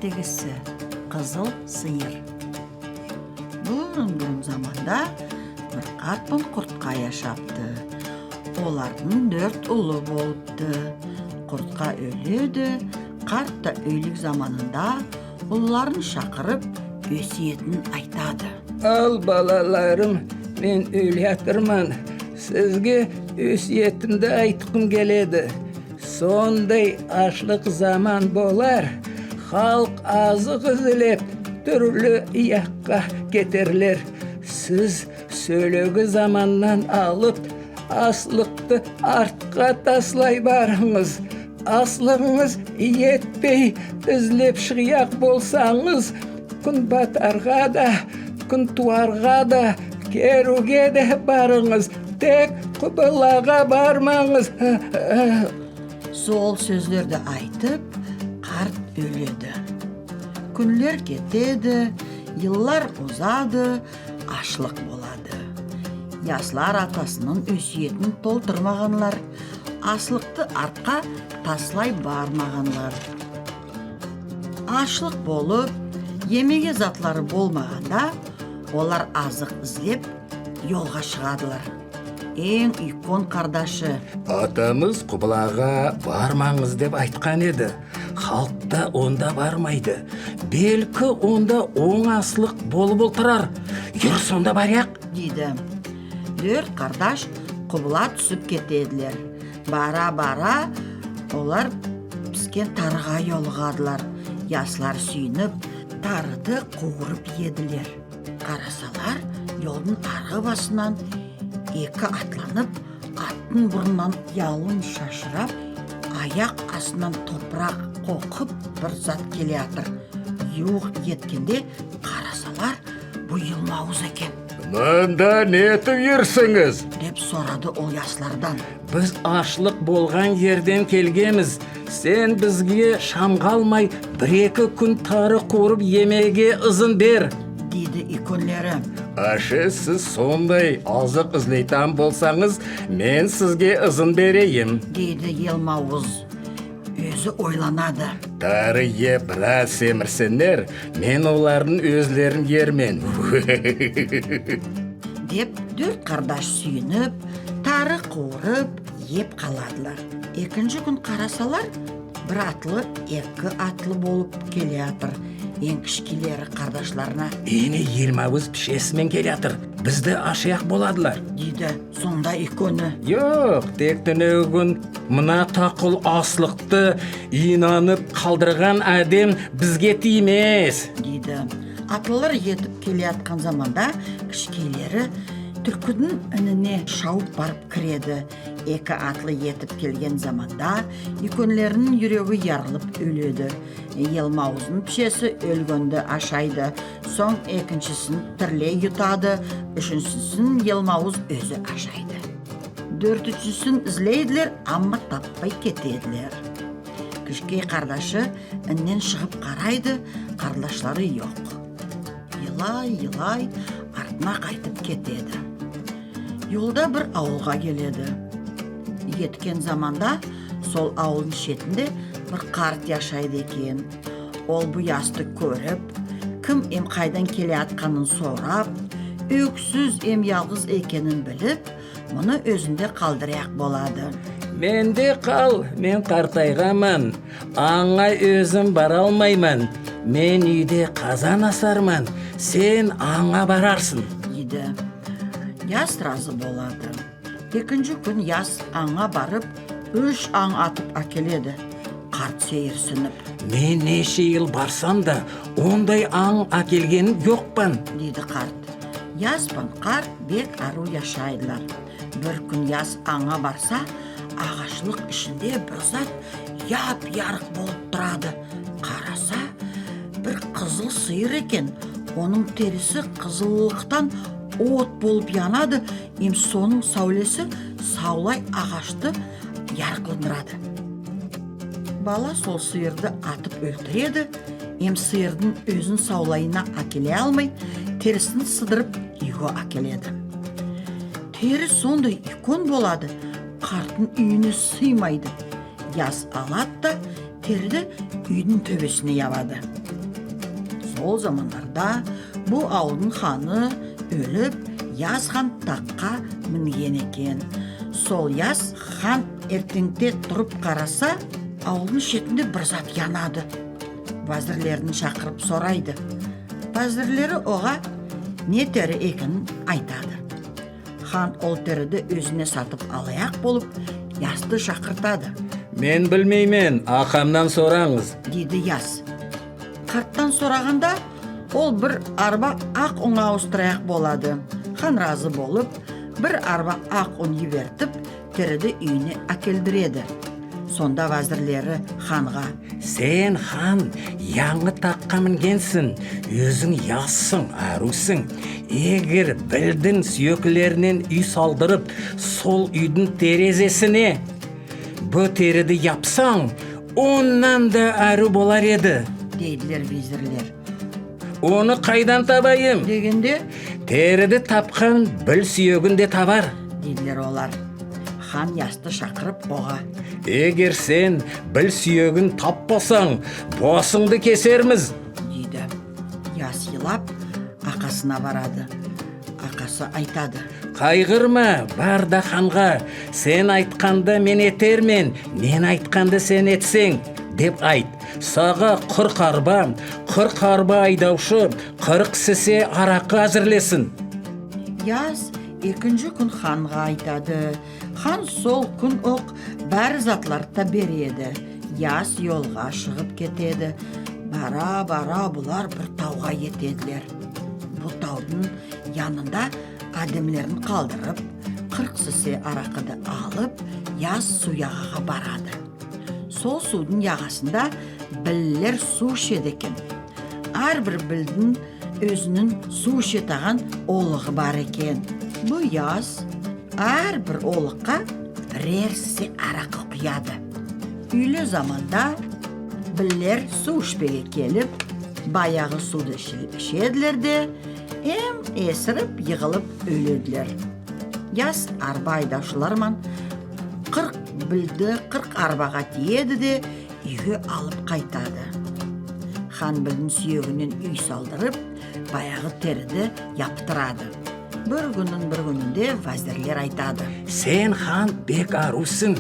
ертегісі Қызыл сиыр. Бұрын заманда бір қарт пен құртқа яшапты. Олардың 4 ұлы болыпты. Құртқа өледі, қарт та өлік заманында ұлларын шақырып өсиетін айтады. Ал балаларым, мен өлетірмін. Сізге өсиетімді айтқым келеді. Сондай ашлық заман болар, халық азық ізілеп, түрлі ияққа кетерлер. Сіз сөйлегі заманнан алып, аслықты артқа таслай барыңыз. Аслығыңыз етпей ізлеп шығияқ болсаңыз, күн батарға да, күн туарға да, керуге де барыңыз. Тек құбылаға бармаңыз. Сол сөздерді айтып, қарт өледі. Күнлер кетеді, yıllar ұзады, ашлық болады. Яслар атасының өсиетін толтырмағанлар, аслықты артқа таслай бармағанлар. Ашлық болып, емеге затлары болмағанда, олар азық ізлеп, yolға шығадылар. Ең үлкен қардашы: Атамыз құбылаға бармаңыз деп айтқан еді. Халықта онда бармайды. Белкі онда оңаслық болып отырар. Ер сонда баряқ, дейді. 4 қардаш құбыла түсіп кетеділер. Бара-бара олар піскен тарыға yolғадылар. Яслар сүйініп, тарыды қуырып еділер. Қарасалар, yolдың арғы басынан екі атланып, аттың бұрыннан ялын шашырап, аяқ астынан топырақ қоқып бір зат келе атыр. Юқ еткенде қарасалар, бұл Yılmaz екен. Мұнда нетіп ерсіңіз? Деп сорады ол яслардан. Біз ашлық болған ерден келгеміз. Сен бізге шамғалмай, 1-2 күн тары қорып емеге ызын бер, дейді иконлері. Ашы, сіз сондай азық ізлейтан болсаңыз, мен сізге ызын берейім, дейді Yılmaz. Өзі ойланады. Тары еп біраз семірсінер, мен олардың өзлерін ермен. Деп 4 қардаш сүйініп, тары қуырып, еп қаладылар. Екінші күн қарасалар, бір атлы, 2 атлы болып келе атыр. Ең кішкелері қардашларына: Ені Yılmaz пішесімен келе атыр, бізді ашияқ боладылар, дейді. Сонда иконы: Жоқ, тек түнегін мұна тақыл аслықты инанып қалдырған әдем бізге тимес, дейді. Атлылар етіп келе атқан заманда кішкелері түлкідің ініне шауып барып кіреді. 2 атлы етіп келген заманда иконлерінің жүрегі ярылып өледі. Yılmaz'ın пішесі өлгенді ашайды. Соң екіншісін тірлей жұтады, үшіншісін Yılmaz өзі ашайды. 4-шісін ізлейділер, амма таппай кетеділер. Кішкей қардашы іннен шығып қарайды, қардашлары жоқ. Елай артына қайтып кетеді. Yolda бір ауылға келеді. Еткен заманда сол ауылдың шетінде бір қарт яшайды екен. Ол бұл ясты көріп, кім қайдан келе атқанын сорап, өксіз ялғыз екенін біліп, мұны өзінде қалдыраяқ болады. Менде қал, мен қартайғаман, аңа өзім бара алмаймын. Мен үйде қазан асарман, сен аңа барарсың, дейді. Яс разы болады. Екінші күн яс аңа барып, 3 аң атып әкеледі. Қарт сейірсініп: Мен неше ел барсам да, ондай аң әкелгенім жоқпан, дейді қарт. Яс пен қарт бек ару яшайдылар. Бір күн яс аңа барса, ағашлық ішінде бір зат яп-ярық болып тұрады. Қараса, бір қызыл сиыр екен. Оның терісі қызыллықтан от болып янады, соның сәулесі саулай ағашты ярқылдырады. Бала сол сиырды атып өлтіреді, сиырдың өзін саулайына әкеле алмай, терісін сыдырып үйге әкеледі. Тері сондай икон болады, қарттың үйіне сыймайды. Яс алады да терді үйдің төбесіне ябады. ол замандарда бұл ауылдың ханы өліп, Яз хан таққа мінген екен. Сол Яз хан ертеңте тұрып қараса, ауылдың шетінде бір зат янады. Вазірлерін шақырып сорайды. Вазірлері оға не тері екенін айтады. Хан ол теріді өзіне сатып алаяқ болып, Язды шақыртады. Мен білмеймен, ақамнан сораңыз, дейді Яз. Қарттан сорағанда, ол бір арба ақ ұн ауыстыраяқ болады. Хан разы болып, бір арба ақ ұн ебертіп, теріді үйіне әкелдіреді. Сонда вазірлері ханға: сен хан яңы таққа мінгенсің, өзің яссың, арусың. Егер білдің сүйекілерінен үй салдырып, сол үйдің терезесіне бұ теріді япсаң, оннан да ару болар еді, дейділер везірлер. Оны қайдан табайым? Дегенде, Теріді тапқан біл сүйегінде табар. дейділер олар. Хан Язды шақырып оға: Егер сен біл сүйегін таппасаң, босыңды кесерміз, дейді. Яз елап, ақасына барады. Ақасы айтады: қайғырма, бар да ханға, сен айтқанды мен етермен, мен айтқанды сен етсең, деп айт. Саға 40 арба айдаушы 40 сесе араққа әзірлесін. Яз екінші күн ханға айтады. Хан сол күн оқ бәрі затларды береді. Яз yolға шығып кетеді. Бара-бара бұлар бір тауға етеділер. Бұл таудың янында адамлерін қалдырып, 40 сесе арақыды алып, Яз су яғаға барады. Сол судың яғасында білілер су ішеді екен. Әрбір білдің өзінің су ішетаған олығы бар екен. Бұл Яз әрбір олыққа бірер сесе арақы құяды. Үйлі заманда білілер су ішпеге келіп, баяғы суды ішеділер де, есіріп, еғылып өледілер. Яз арба айдаушыларман 40 білді 40 арбаға тиеді де, үйге алып қайтады. Хан білдің сүйегінен үй салдырып, баяғы теріді яптырады. Бір күнінде вазірлер айтады: Сен хан бек арусың,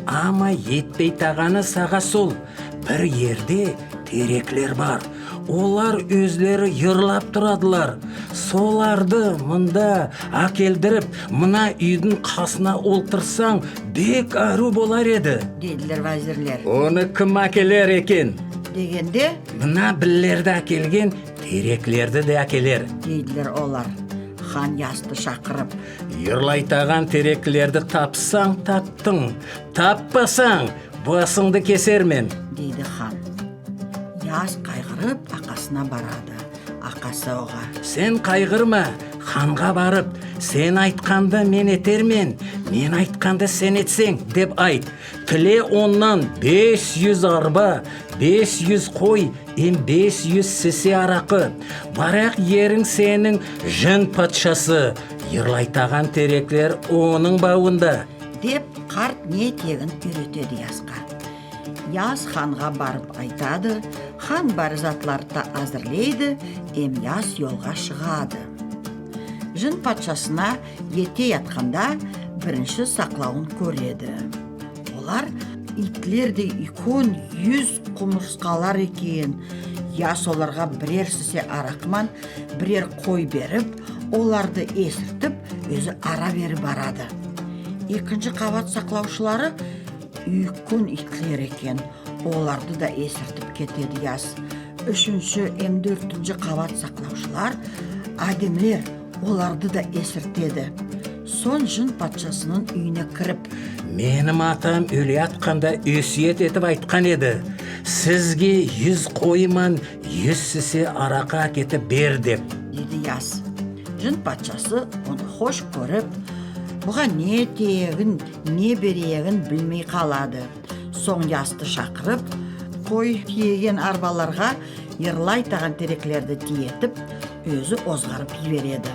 ама етпей тағаны саға сол. Бір ерде тереклер бар. Олар өзлері йырлап тұрадылар. Соларды мұнда әкелдіріп, мына үйдің қасына олтырсаң, бек ару болар еді, дейділер вазірлер. Оны кім әкелер екен? Дегенде, Мына біллерді әкелген тереклерді де әкелер, дейділер олар. Хан Язды шақырып: Йырлайтаған тереклерді тапсаң таптың, таппасаң басыңды кесермен, дейді хан. Яз қайғырып ақасына барады. Ақасы оға: сен қайғырма, ханға барып, сен айтқанды мен етермен, мен айтқанды сен етсең, деп айт. Тіле оннан 500 арба, 500 қой, 500 сесе арақы. Барақ ерің сенің жын патшасы, йырлайтаған тереклер оның бауында, деп қарт не тегін үйретеді Язға. Яз ханға барып айтады. Хан бар затларды әзірлейді, Яз yolға шығады. Жын патшасына ете ятқанда бірінші сақлауын көреді. Олар итлерде 200 құмырсқалар екен. Яз оларға бірер сесе арақман, бірер қой беріп, оларды есіртіп, өзі ара бері барады. Екінші қабат сақлаушылары 2 итлер екен. Оларды да есіртіп кетеді Яз. Үшінші, 4-ші қабат сақлаушылар адамлер, оларды да есіртеді. Сон жын патшасының үйіне кіріп: менің атам өле атқанда өсиет етіп айтқан еді, сізге 100 қойман 100 сесе арақа әкетіп бер деп, деді Яз. Жын патшасы оны хош көріп, бұға не тегін, не берегін білмей қалады. Соң Язды шақырып, қой тиеген арбаларға йырлайтаған тереклерді тиетіп, өзі озғарып жібереді.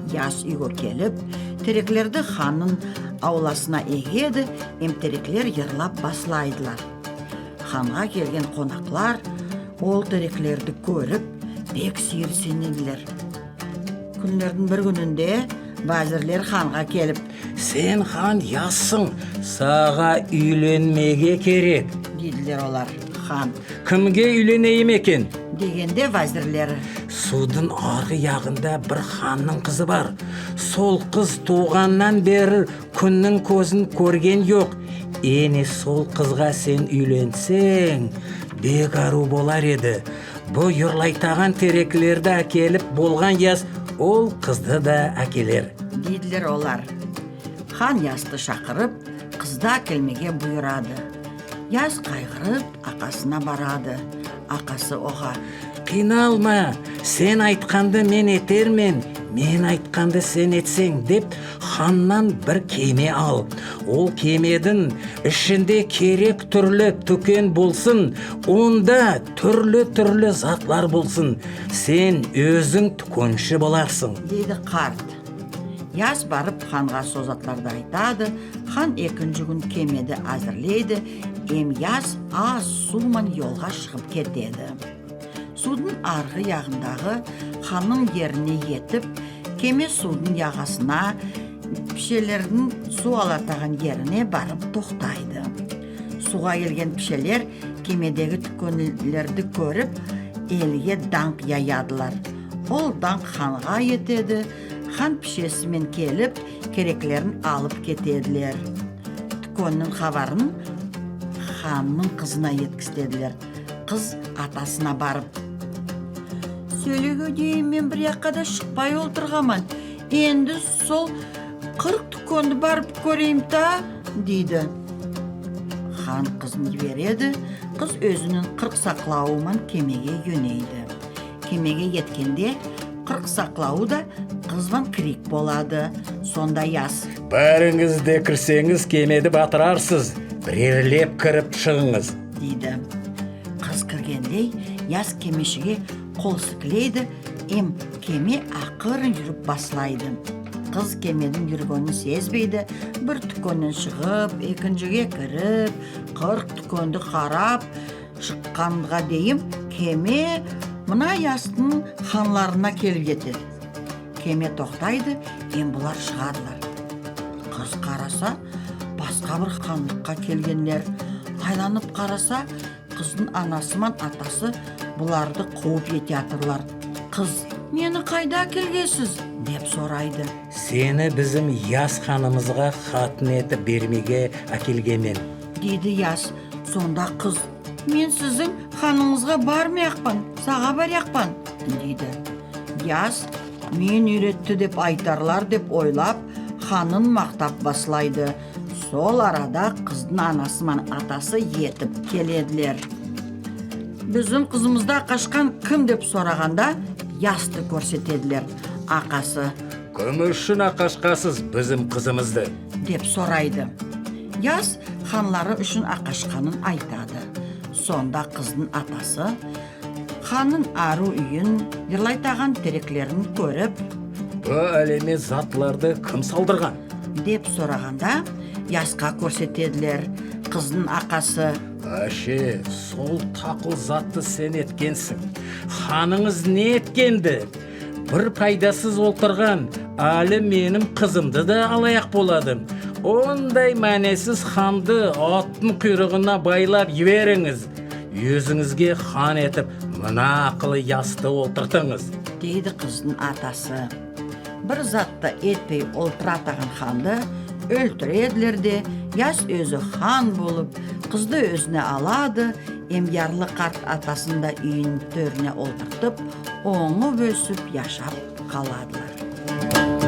Яз үйге келіп, тереклерді ханның ауласына егеді, тереклер йырлап басылайдылар. Ханға келген қонақлар ол тереклерді көріп, бек сүйірсенеділер. Күндердің бір күнінде вазирлер ханға келіп, Сен хан яссың, саға үйленмеге керек. деділер олар. Хан Кімге үйленейім екен? дегенде вазирлері, Судың арғы яғында бір ханның қызы бар. Сол қыз туғаннан бері күннің көзін көрген жоқ. Ені сол қызға сен үйленсең, бек ару болар еді. Бұл юрлайтаған терекілерді әкеліп болған яс, ол қызды да әкелер. деділер олар. Хан ясты шақырып, қызда келмеге бұйырады. Яс қайғырып, ақасына барады. Ақасы оға, Қиналма, сен айтқанды мен етермен, мен айтқанды сен етсең деп ханнан бір кеме ал. Ол кемедің ішінде керек түрлі түкен болсын, онда түрлі затлар болсын. Сен өзің түкенші боларсың. дейді қарт. Яс барып ханға созатларды айтады. Хан екінші күн кемеді әзірлейді. Яс аз суман жолға шығып кетеді. Судың арғы яғындағы ханның еріне етіп, кеме судың яғасына, пішелердің су алатаған еріне барып тоқтайды. Суға келген пішелер кемедегі түкенлерді көріп, елге даңқ яядылар. Ол даңқ ханға етеді. Хан пішесімен келіп, кереклерін алып кетеділер. Түкеннің хабарын ханның қызына еткістеділер. Қыз атасына барып, сөйлеге дейін мен бір яқада шықпай отырғаман. Енді сол 40 түкенді барып көрейім та, дейді. Хан қызын жібереді. Қыз өзінің 40 сақлауымен кемеге жөнейді. Кемеге еткенде 40 сақлауы да қызбан крик болады. Сонда яс, Бәріңіз де кірсеңіз кемеді батырарсыз. Бірерлеп кіріп шығыңыз. дейді. Қыз кіргендей яс кемешіге қол сікілейді. Кеме ақырын жүріп басылайды. Қыз кемедің жүргенін сезбейді. Бір түкеннен шығып, екіншіге кіріп, 40 түкенді қарап шыққанға дейін кеме мына ястың ханларына келіп жетеді. Кеме тоқтайды, бұлар шығадылар. Қыз қараса, басқа бір хандыққа келгендер. Айланып қараса, қыздың анасы мен атасы бұларды қуып ететірлар. Қыз, мені қайда келгесіз? деп сұрайды. Сені біздің яс ханымызға хатын етіп бермеге әкелгенмен. дейді яс. Сонда қыз, мен сіздің ханыңызға бармаяқпын, саға баряқпын, дейді. Яс, мен үйретті деп айтарлар деп ойлап, ханын мақтап басылайды. Сол арада қыздың анасы мен атасы етіп келеділер. Біздің қызымызда қашқан кім деп сұрағанда, ясты көрсетеділер. Ақасы, Кім үшін ақашқасыз біздің қызымызды? деп сұрайды. Яс ханлары үшін ақашқанын айтады. Сонда қыздың атасы ханның ару үйін, жырлайтаған тереклерін көріп, Бұл әлеме затларды кім салдырған? деп сұрағанда, ясқа көрсетеділер. Қыздың ақасы, Аше, сол тақыл затты сен еткенсің. Ханыңыз не еткенді? Бір пайдасыз отырған, әлі менің қызымды да алаяқ боладым. Ондай мәнесіз ханды аттың құйрығына байлап жіберіңіз. Өзіңізге хан етіп, мына ақылы ясты отыртыңыз. дейді қыздың атасы. Бір затты етпей олтыратаған ханды өлтіреділер де, яс өзі хан болып, қызды өзіне алады. Ярлы қарт атасында үйін төріне олтыртып, оңып өсіп яшап қаладылар.